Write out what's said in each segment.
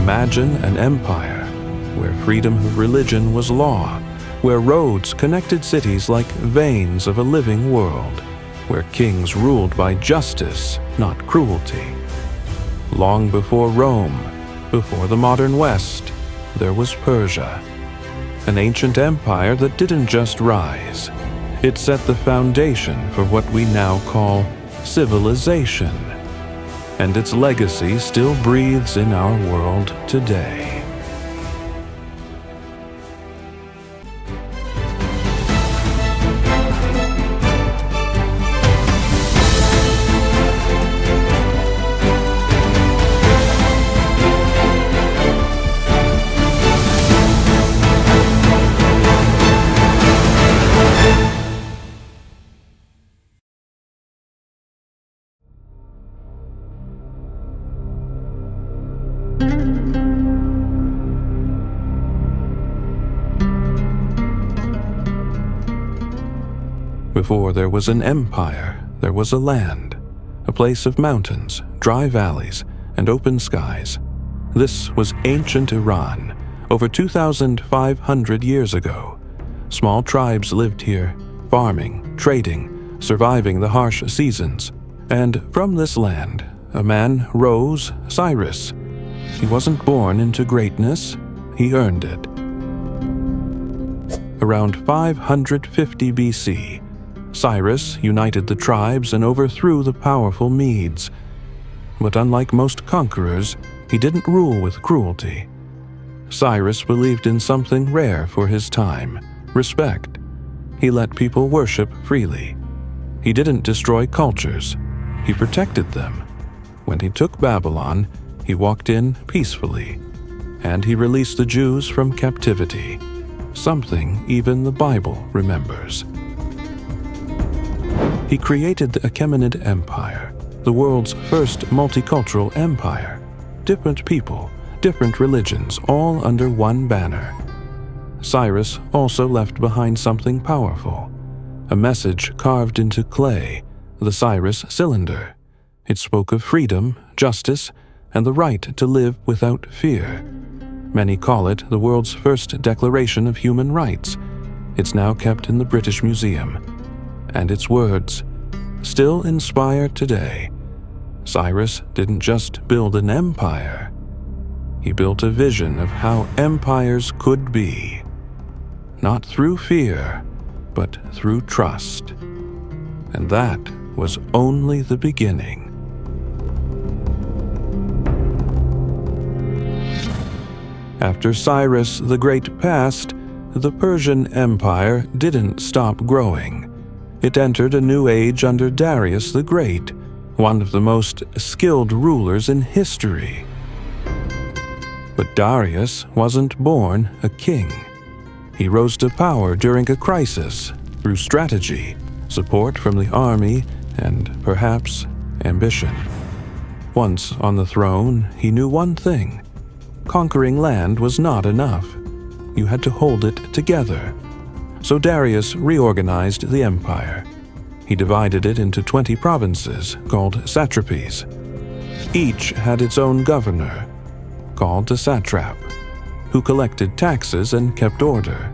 Imagine an empire where freedom of religion was law, where roads connected cities like veins of a living world, where kings ruled by justice, not cruelty. Long before Rome, before the modern West, there was Persia, an ancient empire that didn't just rise. It set the foundation for what we now call civilization, and its legacy still breathes in our world today. Before there was an empire, there was a land, a place of mountains, dry valleys, and open skies. This was ancient Iran, over 2,500 years ago. Small tribes lived here, farming, trading, surviving the harsh seasons. And from this land, a man rose, Cyrus. He wasn't born into greatness, he earned it. Around 550 BC, Cyrus united the tribes and overthrew the powerful Medes. But unlike most conquerors, he didn't rule with cruelty. Cyrus believed in something rare for his time: respect. He let people worship freely. He didn't destroy cultures, he protected them. When he took Babylon, he walked in peacefully, and he released the Jews from captivity, something even the Bible remembers. He created the Achaemenid Empire, the world's first multicultural empire. Different people, different religions, all under one banner. Cyrus also left behind something powerful, a message carved into clay, the Cyrus cylinder. It spoke of freedom, justice, and the right to live without fear. Many call it the world's first declaration of human rights. It's now kept in the British Museum. And its words still inspire today. Cyrus didn't just build an empire. He built a vision of how empires could be. Not through fear, but through trust. And that was only the beginning. After Cyrus the Great passed, the Persian Empire didn't stop growing. It entered a new age under Darius the Great, one of the most skilled rulers in history. But Darius wasn't born a king. He rose to power during a crisis through strategy, support from the army, and perhaps ambition. Once on the throne, he knew one thing: conquering land was not enough. You had to hold it together. So Darius reorganized the empire. He divided it into 20 provinces called satrapies. Each had its own governor, called a satrap, who collected taxes and kept order.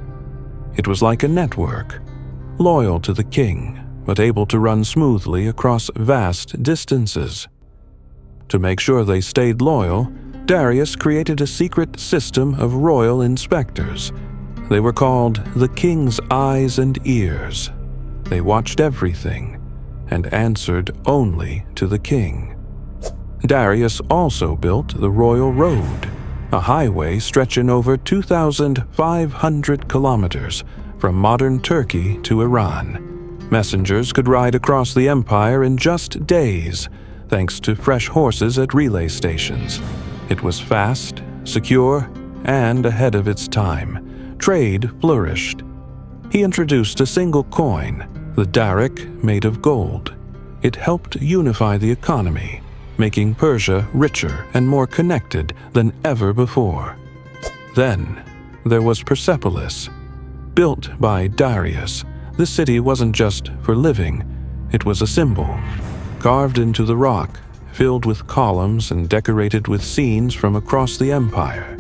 It was like a network, loyal to the king, but able to run smoothly across vast distances. To make sure they stayed loyal, Darius created a secret system of royal inspectors. They were called the king's eyes and ears. They watched everything and answered only to the king. Darius also built the Royal Road, a highway stretching over 2,500 kilometers from modern Turkey to Iran. Messengers could ride across the empire in just days, thanks to fresh horses at relay stations. It was fast, secure, and ahead of its time. Trade flourished. He introduced a single coin, the daric, made of gold. It helped unify the economy, making Persia richer and more connected than ever before. Then there was Persepolis. Built by Darius, this city wasn't just for living, it was a symbol. Carved into the rock, filled with columns and decorated with scenes from across the empire.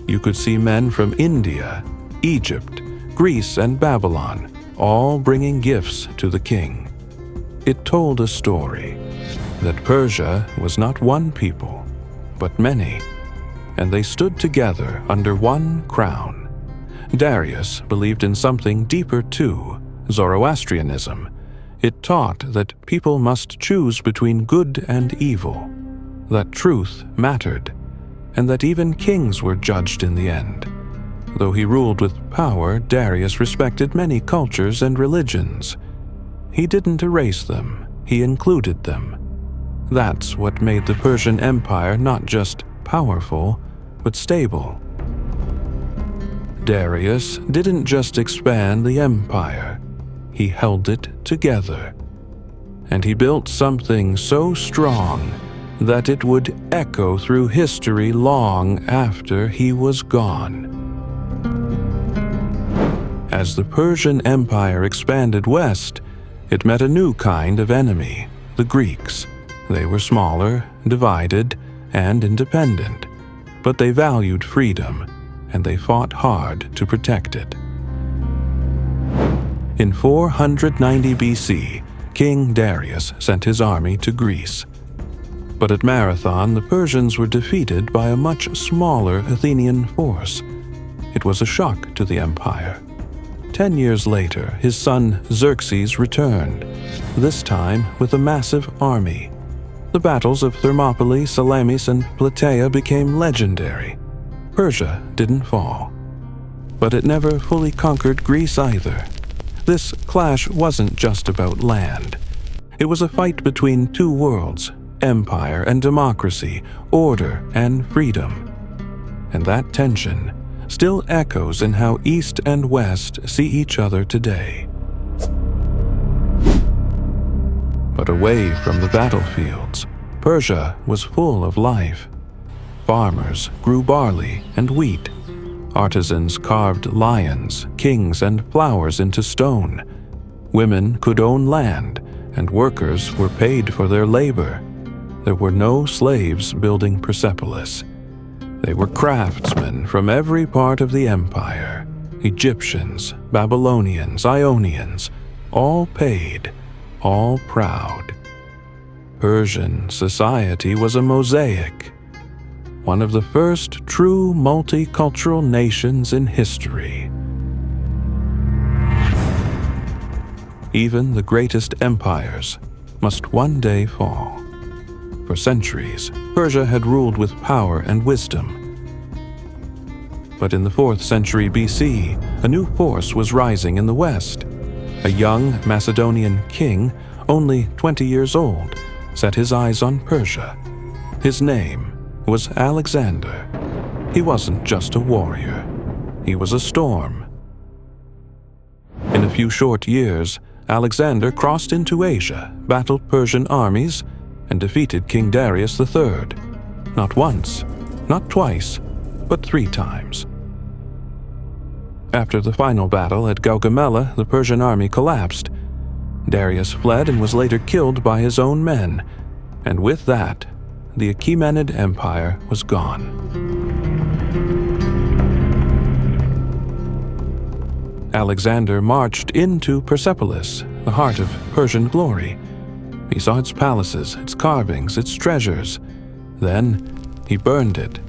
You could see men from India, Egypt, Greece, and Babylon, all bringing gifts to the king. It told a story that Persia was not one people, but many, and they stood together under one crown. Darius believed in something deeper too, Zoroastrianism. It taught that people must choose between good and evil, that truth mattered, and that even kings were judged in the end. Though he ruled with power, Darius respected many cultures and religions. He didn't erase them, he included them. That's what made the Persian Empire not just powerful, but stable. Darius didn't just expand the empire, he held it together. And he built something so strong that it would echo through history long after he was gone. As the Persian Empire expanded west, it met a new kind of enemy, the Greeks. They were smaller, divided, and independent, but they valued freedom, and they fought hard to protect it. In 490 BC, King Darius sent his army to Greece. But at Marathon, the Persians were defeated by a much smaller Athenian force. It was a shock to the empire. 10 years later, his son Xerxes returned, this time with a massive army. The battles of Thermopylae, Salamis, and Plataea became legendary. Persia didn't fall. But it never fully conquered Greece either. This clash wasn't just about land. It was a fight between two worlds, empire and democracy, order and freedom. And that tension still echoes in how East and West see each other today. But away from the battlefields, Persia was full of life. Farmers grew barley and wheat. Artisans carved lions, kings, and flowers into stone. Women could own land, and workers were paid for their labor. There were no slaves building Persepolis. They were craftsmen from every part of the empire. Egyptians, Babylonians, Ionians, all paid, all proud. Persian society was a mosaic, one of the first true multicultural nations in history. Even the greatest empires must one day fall. For centuries, Persia had ruled with power and wisdom. But in the 4th century BC, a new force was rising in the west. A young Macedonian king, only 20 years old, set his eyes on Persia. His name was Alexander. He wasn't just a warrior. He was a storm. In a few short years, Alexander crossed into Asia, battled Persian armies, and defeated King Darius III. Not once, not twice, but 3 times. After the final battle at Gaugamela, the Persian army collapsed. Darius fled and was later killed by his own men, and with that, the Achaemenid Empire was gone. Alexander marched into Persepolis, the heart of Persian glory. He saw its palaces, its carvings, its treasures. Then he burned it.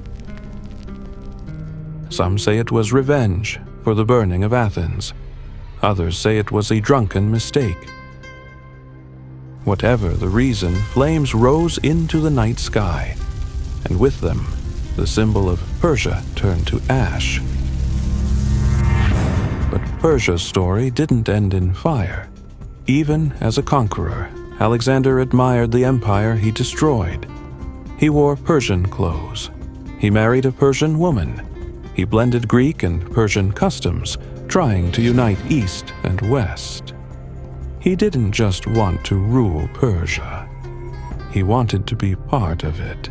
Some say it was revenge for the burning of Athens. Others say it was a drunken mistake. Whatever the reason, flames rose into the night sky, and with them, the symbol of Persia turned to ash. But Persia's story didn't end in fire. Even as a conqueror, Alexander admired the empire he destroyed. He wore Persian clothes. He married a Persian woman. He blended Greek and Persian customs, trying to unite East and West. He didn't just want to rule Persia. He wanted to be part of it.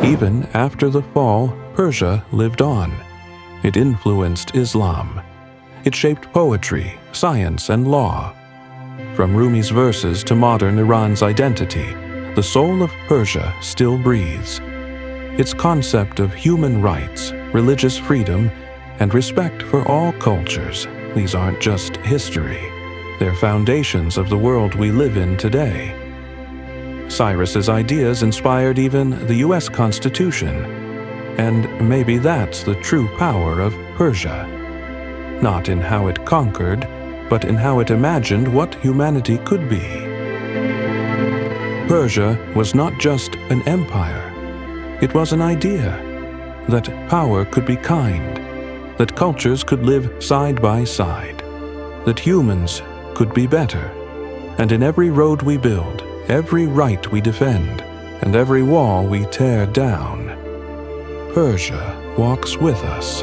Even after the fall, Persia lived on. It influenced Islam. It shaped poetry, science, and law. From Rumi's verses to modern Iran's identity, the soul of Persia still breathes. Its concept of human rights, religious freedom, and respect for all cultures, these aren't just history. They're foundations of the world we live in today. Cyrus's ideas inspired even the U.S. Constitution, and maybe that's the true power of Persia. Not in how it conquered, but in how it imagined what humanity could be. Persia was not just an empire. It was an idea that power could be kind, that cultures could live side by side, that humans could be better, and in every road we build, every right we defend, and every wall we tear down, Persia walks with us.